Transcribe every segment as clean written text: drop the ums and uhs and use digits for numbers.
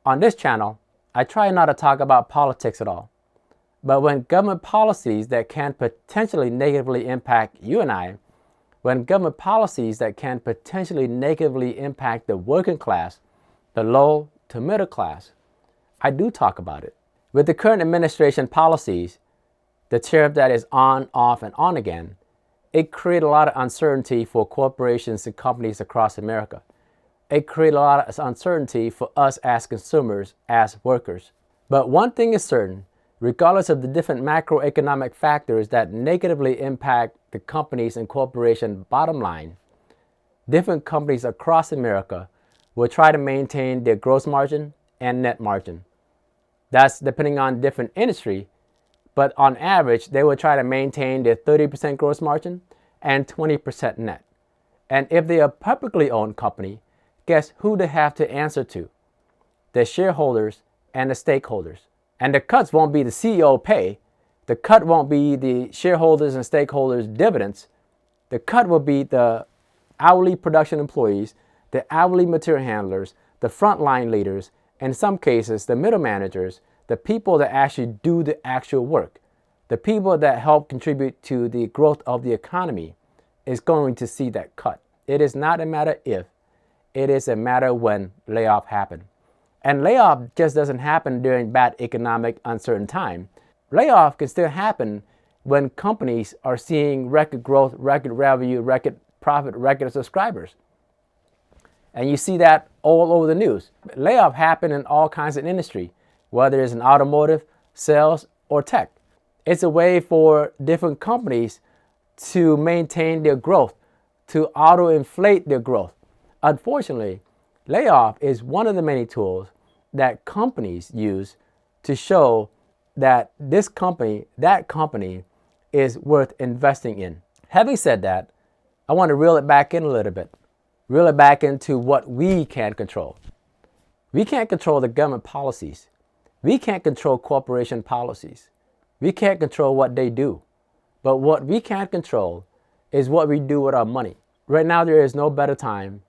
On this channel, I try not to talk about politics at all. But when government policies that can potentially negatively impact you and I, when government policies that can potentially negatively impact the working class, the low to middle class, I do talk about it. With the current administration policies, the tariff that is on, off, and on again, it created a lot of uncertainty for corporations and companies across America. It created a lot of uncertainty for us as consumers, as workers. But one thing is certain, regardless of the different macroeconomic factors that negatively impact the companies and corporation bottom line, different companies across America will try to maintain their gross margin and net margin. That's depending on different industry, but on average, they will try to maintain their 30% gross margin and 20% net. And if they are a publicly owned company, guess who they have to answer to? The shareholders and the stakeholders. And the cuts won't be the CEO pay. The cut won't be the shareholders and stakeholders' dividends. The cut will be the hourly production employees, the hourly material handlers, the frontline leaders, and in some cases, the middle managers, the people that actually do the actual work, the people that help contribute to the growth of the economy is going to see that cut. It is not a matter if, it is a matter when layoff happen. And layoff just doesn't happen during bad economic uncertain time. Layoff can still happen when companies are seeing record growth, record revenue, record profit, record subscribers. And you see that all over the news. Layoff happen in all kinds of industry, whether it's in automotive, sales, or tech. It's a way for different companies to maintain their growth, to auto-inflate their growth. Unfortunately, layoff is one of the many tools that companies use to show that this company, that company is worth investing in. Having said that, I want to reel it back in a little bit. Reel it back into what we can control. We can't control the government policies. We can't control corporation policies. We can't control what they do. But what we can control is what we do with our money. Right now, there is no better time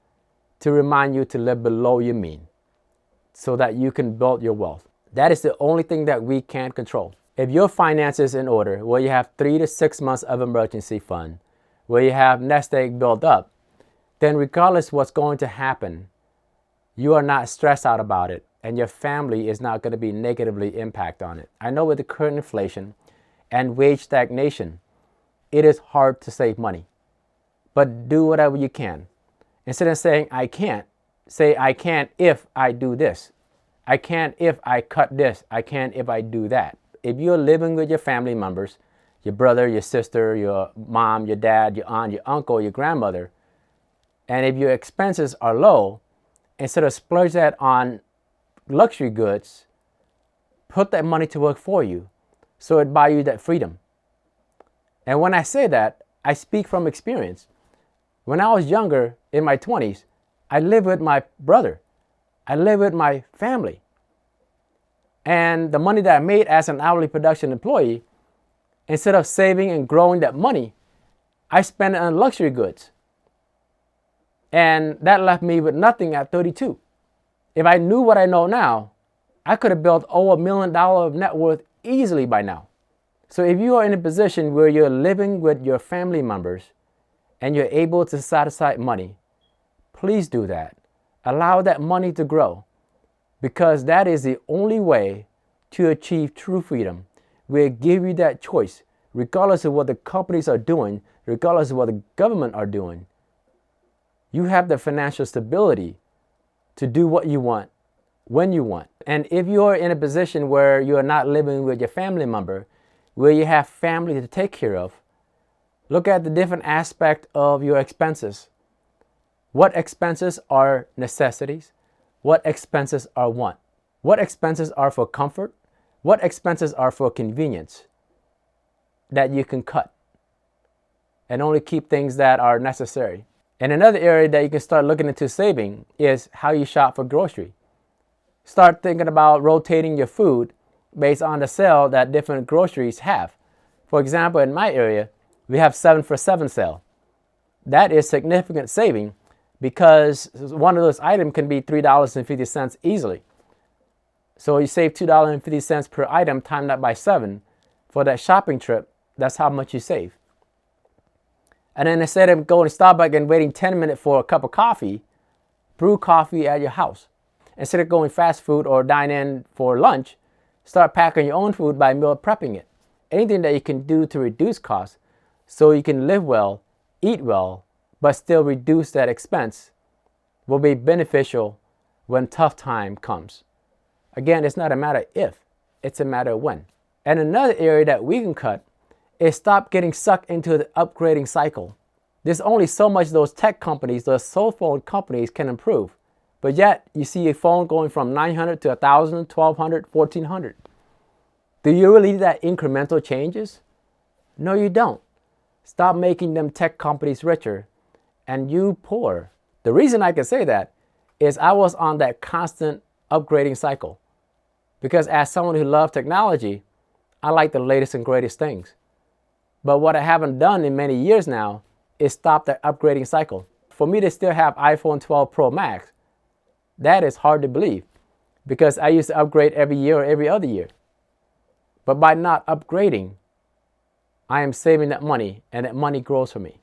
to remind you to live below your mean so that you can build your wealth. That is the only thing that we can control. If your finances in order, where you have 3 to 6 months of emergency fund, where you have nest egg built up, then regardless what's going to happen, you are not stressed out about it, and your family is not going to be negatively impacted on it. I know with the current inflation and wage stagnation, it is hard to save money. But do whatever you can. Instead of saying, I can't, say, I can't if I do this. I can't if I cut this. I can't if I do that. If you're living with your family members, your brother, your sister, your mom, your dad, your aunt, your uncle, your grandmother, and if your expenses are low, instead of splurge that on luxury goods, put that money to work for you so it buy you that freedom. And when I say that, I speak from experience. When I was younger, in my 20s, I lived with my brother. I lived with my family. And the money that I made as an hourly production employee, instead of saving and growing that money, I spent it on luxury goods. And that left me with nothing at 32. If I knew what I know now, I could have built over $1 million of net worth easily by now. So if you are in a position where you're living with your family members and you're able to set aside money, please do that. Allow that money to grow, because that is the only way to achieve true freedom. We'll give you that choice, regardless of what the companies are doing, regardless of what the government are doing. You have the financial stability to do what you want, when you want. And if you're in a position where you are not living with your family member, where you have family to take care of, look at the different aspect of your expenses. What expenses are necessities? What expenses are want? What expenses are for comfort? What expenses are for convenience that you can cut and only keep things that are necessary? And another area that you can start looking into saving is how you shop for grocery. Start thinking about rotating your food based on the sale that different groceries have. For example, in my area, we have 7 for 7 sale. That is significant saving because one of those items can be $3.50 easily. So you save $2.50 per item, times that by 7 for that shopping trip. That's how much you save. And then instead of going to Starbucks and waiting 10 minutes for a cup of coffee, brew coffee at your house. Instead of going fast food or dine in for lunch, start packing your own food by meal prepping it. Anything that you can do to reduce costs so you can live well, eat well, but still reduce that expense will be beneficial when tough time comes. Again, it's not a matter if, it's a matter of when. And another area that we can cut is stop getting sucked into the upgrading cycle. There's only so much those tech companies, those cell phone companies can improve. But yet, you see a phone going from 900 to 1,000, 1,200, 1,400. Do you really need that incremental changes? No, you don't. Stop making them tech companies richer and you poor. The reason I can say that is I was on that constant upgrading cycle. Because as someone who loves technology, I like the latest and greatest things. But what I haven't done in many years now is stop that upgrading cycle. For me to still have iPhone 12 Pro Max, that is hard to believe because I used to upgrade every year or every other year. But by not upgrading, I am saving that money and that money grows for me.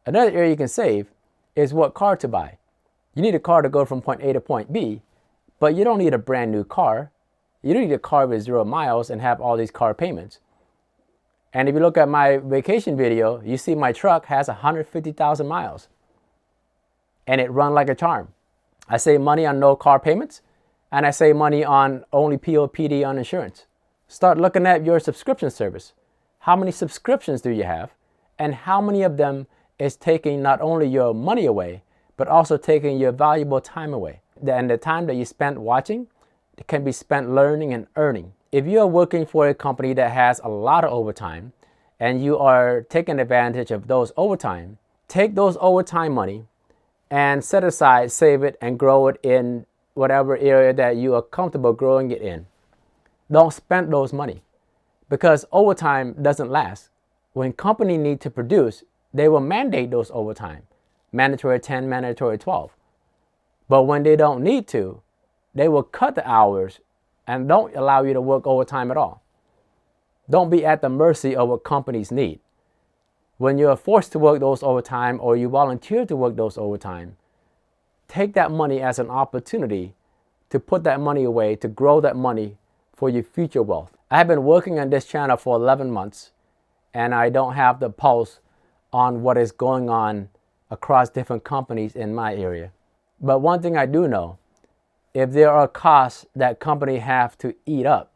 Another area you can save is what car to buy. You need a car to go from point A to point B, but you don't need a brand new car. You don't need a car with 0 miles and have all these car payments. And if you look at my vacation video, you see my truck has 150,000 miles. And it runs like a charm. I save money on no car payments, and I save money on only POPD on insurance. Start looking at your subscription service. How many subscriptions do you have? And how many of them is taking not only your money away, but also taking your valuable time away? And the time that you spent watching, it can be spent learning and earning. If you are working for a company that has a lot of overtime and you are taking advantage of those overtime, take those overtime money and set aside, save it, and grow it in whatever area that you are comfortable growing it in. Don't spend those money because overtime doesn't last. When companies need to produce, they will mandate those overtime, mandatory 10, mandatory 12. But when they don't need to, they will cut the hours and don't allow you to work overtime at all. Don't be at the mercy of what companies need. When you are forced to work those overtime or you volunteer to work those overtime, take that money as an opportunity to put that money away, to grow that money for your future wealth. I have been working on this channel for 11 months and I don't have the pulse on what is going on across different companies in my area. But one thing I do know, if there are costs that companies have to eat up,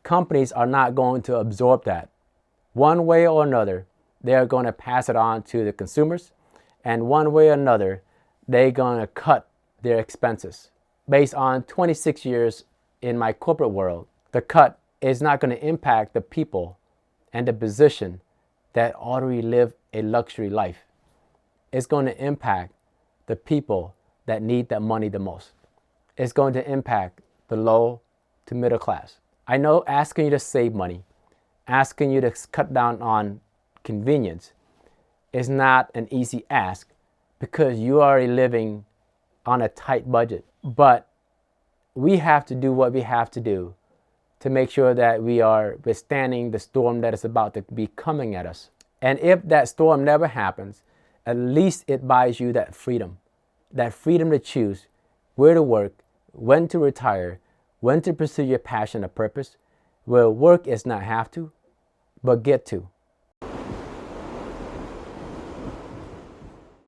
companies are not going to absorb that. One way or another, they're going to pass it on to the consumers, and one way or another, they're going to cut their expenses. Based on 26 years in my corporate world, the cut is not going to impact the people and the position that already live a luxury life. It's going to impact the people that need that money the most. It's going to impact the low to middle class. I know asking you to save money, asking you to cut down on convenience is not an easy ask because you are living on a tight budget. But we have to do what we have to do to make sure that we are withstanding the storm that is about to be coming at us. And if that storm never happens, at least it buys you that freedom to choose where to work, when to retire, when to pursue your passion or purpose, where work is not have to, but get to.